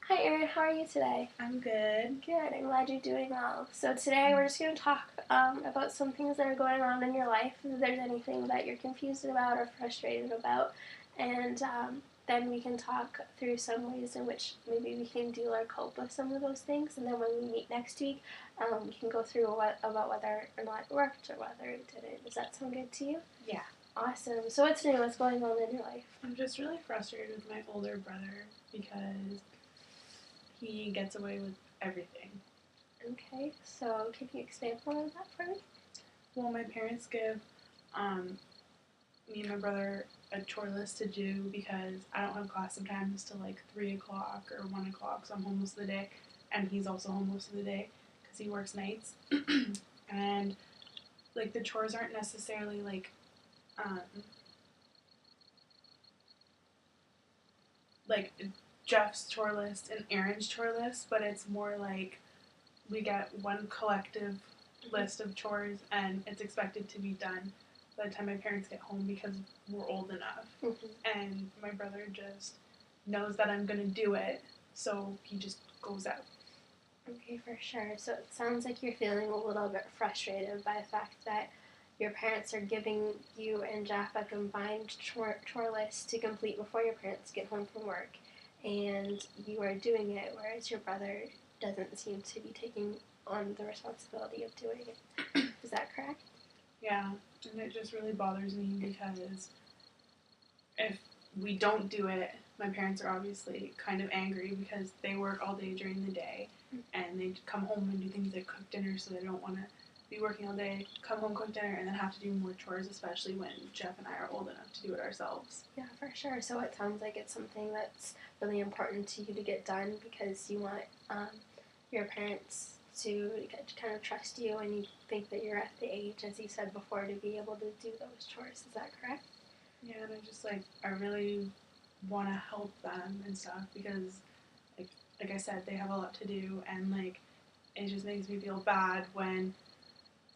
Hi Erin, how are you today? I'm good. Good, I'm glad you're doing well. So today we're just going to talk about some things that are going on in your life, if there's anything that you're confused about or frustrated about, and then we can talk through some ways in which maybe we can deal or cope with some of those things, and then when we meet next week, we can go through about whether or not it worked or whether it didn't. Does that sound good to you? Yeah. Awesome. So what's new? What's going on in your life? I'm just really frustrated with my older brother because he gets away with everything. Okay, so can you expand more on that for me? Well, my parents give me and my brother a chore list to do because I don't have class sometimes till like 3 o'clock or 1 o'clock, so I'm home most of the day. And he's also home most of the day because he works nights. And like the chores aren't necessarily um, like Jeff's chore list and Aaron's chore list, but it's more like we get one collective list of chores and it's expected to be done by the time my parents get home because we're old enough. Mm-hmm. And my brother just knows that I'm going to do it, so he just goes out. Okay, for sure. So it sounds like you're feeling a little bit frustrated by the fact that your parents are giving you and Jeff a combined chore list to complete before your parents get home from work, and you are doing it, whereas your brother doesn't seem to be taking on the responsibility of doing it. Is that correct? Yeah, and it just really bothers me because if we don't do it, my parents are obviously kind of angry because they work all day during the day and they come home and do things like cook dinner, so they don't want to be working all day, come home, cook dinner, and then have to do more chores, especially when Jeff and I are old enough to do it ourselves. Yeah, for sure. So it sounds like it's something that's really important to you to get done because you want your parents to kind of trust you and you think that you're at the age, as you said before, to be able to do those chores. Is that correct? Yeah, and I really want to help them and stuff because like I said, they have a lot to do, and like it just makes me feel bad when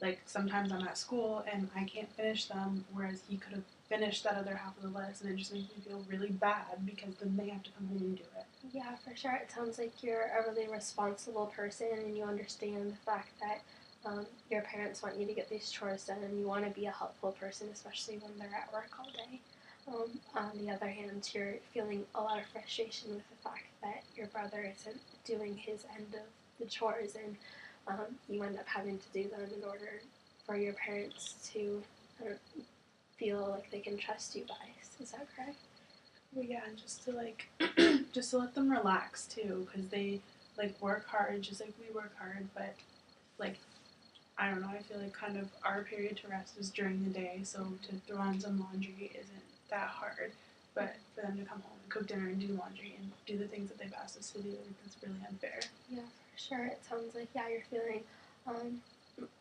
like sometimes I'm at school and I can't finish them, whereas he could have finished that other half of the list, and it just makes me feel really bad because then they have to come home and do it. Yeah, for sure. It sounds like you're a really responsible person and you understand the fact that your parents want you to get these chores done and you want to be a helpful person, especially when they're at work all day. On the other hand, you're feeling a lot of frustration with the fact that your brother isn't doing his end of the chores and you end up having to do them in order for your parents to feel like they can trust you guys. Is that correct? Well, yeah, and just to like, just to let them relax too, because they like work hard just like we work hard, but like I don't know, I feel like kind of our period to rest is during the day, so to throw on some laundry isn't that hard. But for them to come home and cook dinner and do laundry and do the things that they've asked us to do, I think that's really unfair. Yeah, for sure. It sounds like you're feeling um,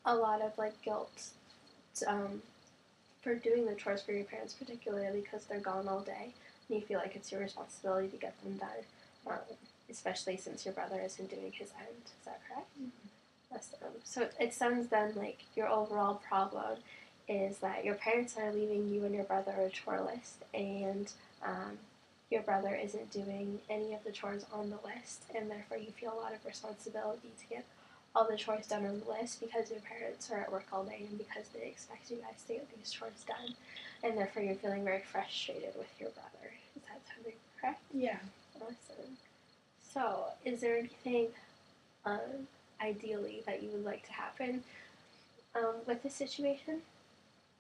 a lot of like guilt um, for doing the chores for your parents, particularly because they're gone all day, and you feel like it's your responsibility to get them done, especially since your brother isn't doing his end. Is that correct? So it sounds then like your overall problem is that your parents are leaving you and your brother a chore list, and um, your brother isn't doing any of the chores on the list, and therefore you feel a lot of responsibility to get all the chores done on the list because your parents are at work all day and because they expect you guys to get these chores done, and therefore you're feeling very frustrated with your brother. Is that sounding correct? Yeah. Awesome. So, is there anything um, ideally that you would like to happen with this situation?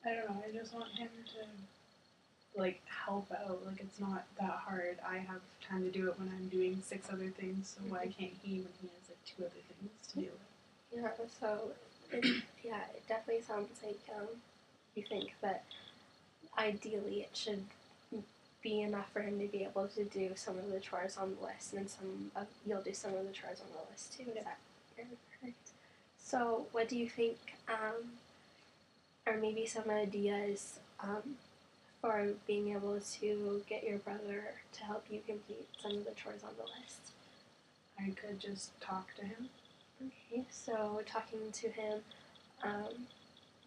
I don't know. I just want him to like help out. Like it's not that hard. I have time to do it when I'm doing 6 other things. So why can't he when he has like 2 other things to do? Yeah, so it definitely sounds like you think that ideally it should be enough for him to be able to do some of the chores on the list, and you'll do some of the chores on the list too. Is that correct? So, what do you think, or maybe some ideas for being able to get your brother to help you complete some of the chores on the list? I could just talk to him. Okay, so talking to him,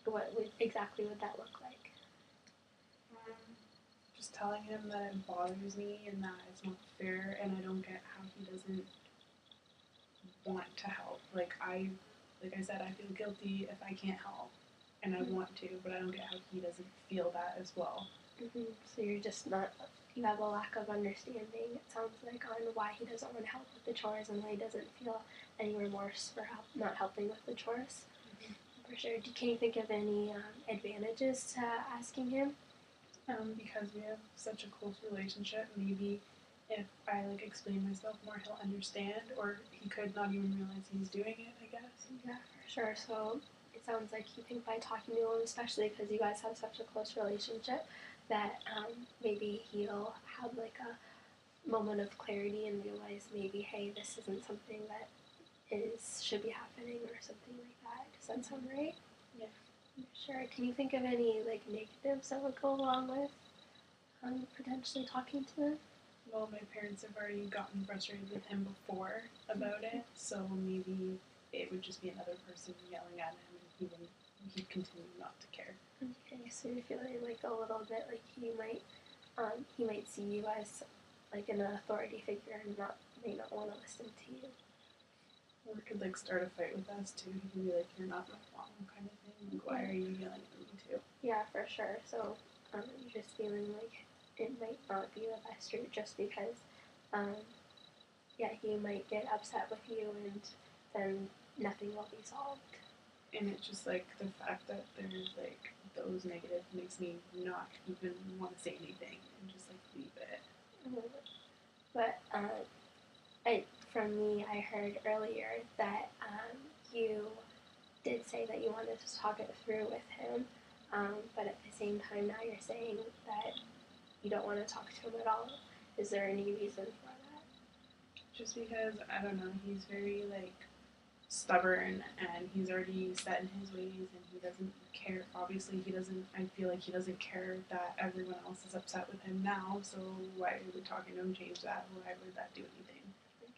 what exactly would that look like? Um, just telling him that it bothers me and that it's not fair, and I don't get how he doesn't want to help. Like I said, I feel guilty if I can't help, and I want to, but I don't get how he doesn't feel that as well. So you're just not, you have a lack of understanding, it sounds like, on why he doesn't want to help with the chores and why he doesn't feel any remorse for not helping with the chores. For sure. Can you think of any advantages to asking him? Because we have such a close relationship, maybe if I like explain myself more, he'll understand, or he could not even realize he's doing it, I guess. Yeah, for sure. So it sounds like you think by talking to him, especially because you guys have such a close relationship, that maybe he'll have like a moment of clarity and realize maybe, hey, this isn't something that should be happening or something like that. Does that sound right? Yeah. Sure. Can you think of any like negatives that would go along with potentially talking to him? Well, my parents have already gotten frustrated with him before about it, so maybe it would just be another person yelling at him, and he'd continue not to care. Okay, so you're feeling like a little bit like he might see you as like an authority figure and may not want to listen to you. Or could like start a fight with us too. He could be like, "You're not my mom," kind of thing. Like, why are you yelling at me too? Yeah, for sure. So you're just feeling like it might not be the best route just because, yeah, he might get upset with you and then nothing will be solved. And it's just like the fact that there's like those negatives makes me not even want to say anything and just like leave it. But from me, I heard earlier that you did say that you wanted to talk it through with him, but at the same time now you're saying that you don't want to talk to him at all. Is there any reason for that? Just because I don't know, he's very like stubborn and he's already set in his ways and he doesn't care. Obviously, he doesn't. I feel like he doesn't care that everyone else is upset with him now. So why would talking to him change that? Why would that do anything?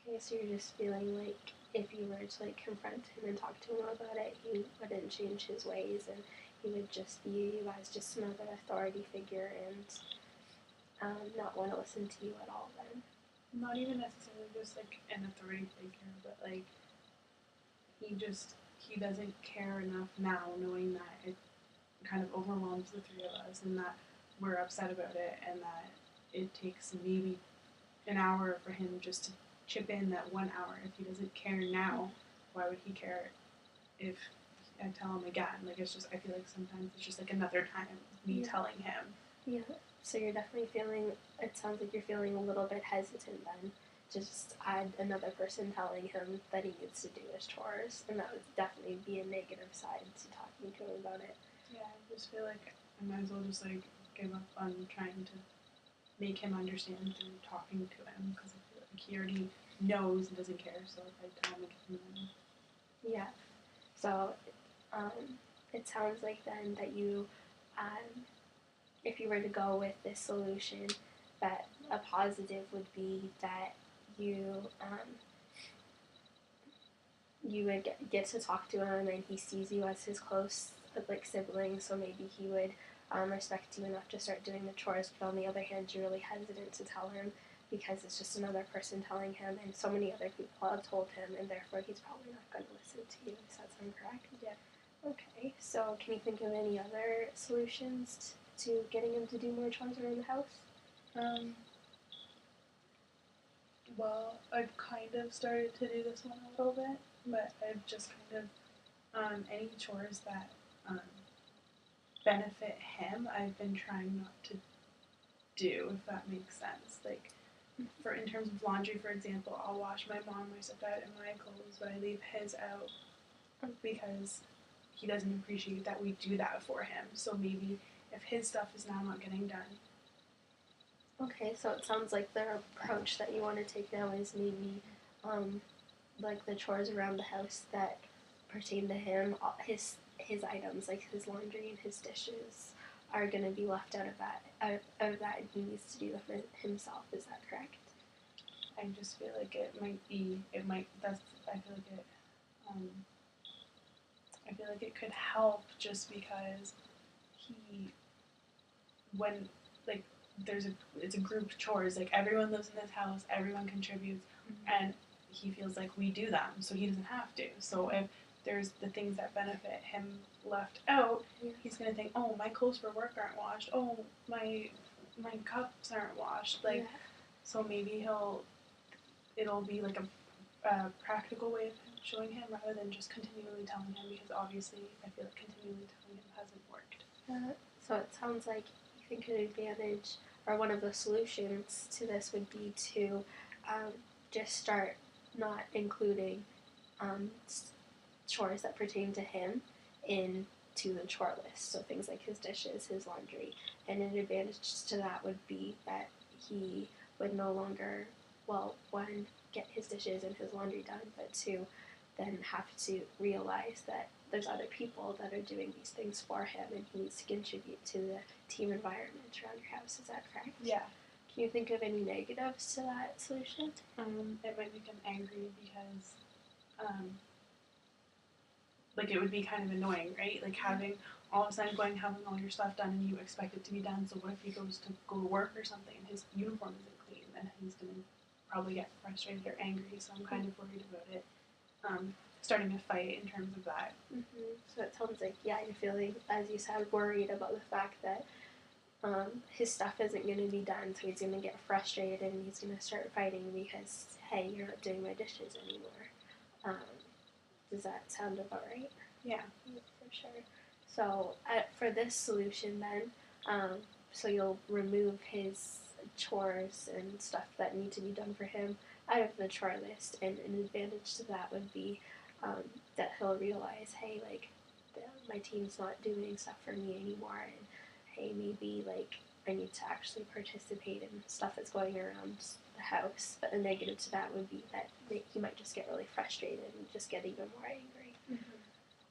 Okay, so you're just feeling like if you were to like confront him and talk to him about it, he wouldn't change his ways, and he would just be you guys just another authority figure and not want to listen to you at all. Then. Not even necessarily just like an authority figure, but like he doesn't care enough now, knowing that it kind of overwhelms the three of us, and that we're upset about it, and that it takes maybe an hour for him just to chip in that 1 hour. If he doesn't care now, why would he care if I tell him again? Like it's just I feel like sometimes it's just like another time me telling him. Yeah. So you're definitely feeling. It sounds like you're feeling a little bit hesitant then to just add another person telling him that he needs to do his chores, and that would definitely be a negative side to talking to him about it. Yeah, I just feel like I might as well just like give up on trying to make him understand through talking to him because I feel like he already knows and doesn't care. So if I tell him again, yeah. So it sounds like then that you, if you were to go with this solution, that a positive would be that you you would get to talk to him and he sees you as his close like sibling, so maybe he would respect you enough to start doing the chores, but on the other hand you're really hesitant to tell him because it's just another person telling him and so many other people have told him and therefore he's probably not going to listen to you. Does that sound correct? Yeah. Okay, so can you think of any other solutions to getting him to do more chores around the house? Well, I've kind of started to do this one a little bit, but I've just kind of any chores that benefit him, I've been trying not to do, if that makes sense. Like, for in terms of laundry, for example, I'll wash my mom, my stepdad, and my clothes, but I leave his out because he doesn't appreciate that we do that for him. So maybe if his stuff is now not getting done. Okay, so it sounds like the approach that you want to take now is maybe like the chores around the house that pertain to him, his items like his laundry and his dishes are going to be left out of that, and he needs to do them himself. Is that correct? I just feel like I feel like it could help just because he, when, like, it's a group chores. Like everyone lives in this house, everyone contributes, and he feels like we do them, so he doesn't have to. So if there's the things that benefit him left out, he's gonna think, oh, my clothes for work aren't washed. Oh, my cups aren't washed. Like, so maybe it'll be like a practical way of showing him rather than just continually telling him, because obviously I feel like continually telling him hasn't worked. So it sounds like you think an advantage or one of the solutions to this would be to just start not including chores that pertain to him into the chore list. So things like his dishes, his laundry. And an advantage to that would be that he would no longer, well, one, get his dishes and his laundry done, but two, then have to realize that there's other people that are doing these things for him and he needs to contribute to the team environment around your house. Is that correct? Yeah. Can you think of any negatives to that solution? It might make him angry because like it would be kind of annoying, right? Like having all of a sudden having all your stuff done and you expect it to be done. So what if he goes to go to work or something and his uniform isn't clean? Then he's gonna probably get frustrated or angry. So I'm kind of worried about it starting a fight in terms of that. So it sounds like you're feeling, as you said, worried about the fact that his stuff isn't going to be done, so he's going to get frustrated and he's going to start fighting because, hey, you're not doing my dishes anymore. Does that sound about right? Yeah. For sure. So for this solution then, so you'll remove his chores and stuff that need to be done for him out of the chore list, and an advantage to that would be that he'll realize, hey, like, my team's not doing stuff for me anymore, and hey, maybe like I need to actually participate in stuff that's going around the house. But a negative to that would be that he might just get really frustrated and just get even more angry.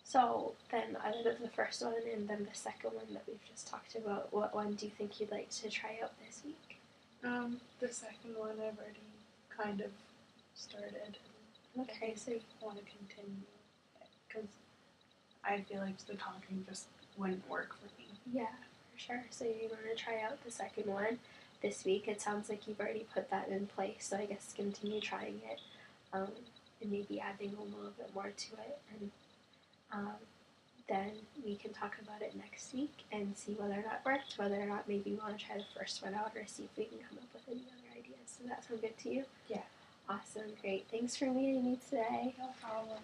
So then, out of the first one and then the second one that we've just talked about, what one do you think you'd like to try out this week? The second one I've already kind of started. Okay, so you want to continue because I feel like the talking just wouldn't work for me. Yeah, for sure. So you want to try out the second one this week. It sounds like you've already put that in place, so I guess continue trying it and maybe adding a little bit more to it. And then we can talk about it next week and see whether or not it worked, whether or not maybe we want to try the first one out or see if we can come up with any other ideas. Does that sound good to you? Yeah. Awesome, great. Thanks for meeting me today. No problem.